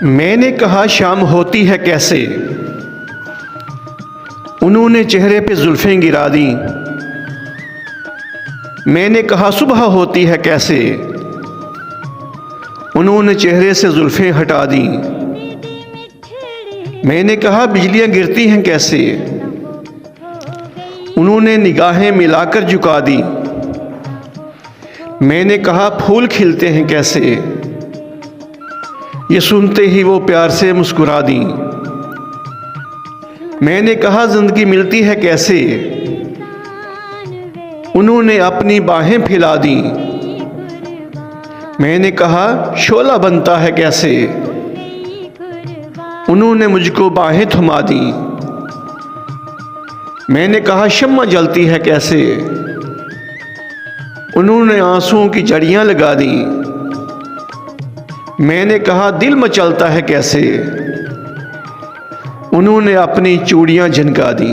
मैंने कहा शाम होती है कैसे, उन्होंने चेहरे पे जुल्फ़ें गिरा दी। मैंने कहा सुबह होती है कैसे, उन्होंने चेहरे से जुल्फ़ें हटा दी। मैंने कहा बिजलियां गिरती हैं कैसे, उन्होंने निगाहें मिलाकर झुका दी। मैंने कहा फूल खिलते हैं कैसे, ये सुनते ही वो प्यार से मुस्कुरा दी। मैंने कहा जिंदगी मिलती है कैसे, उन्होंने अपनी बाहें फैला दी। मैंने कहा शोला बनता है कैसे, उन्होंने मुझको बाहें थमा दी। मैंने कहा शम्मा जलती है कैसे, उन्होंने आंसुओं की जड़ियां लगा दी। मैंने कहा दिल मचलता है कैसे, उन्होंने अपनी चूड़ियां झनका दी।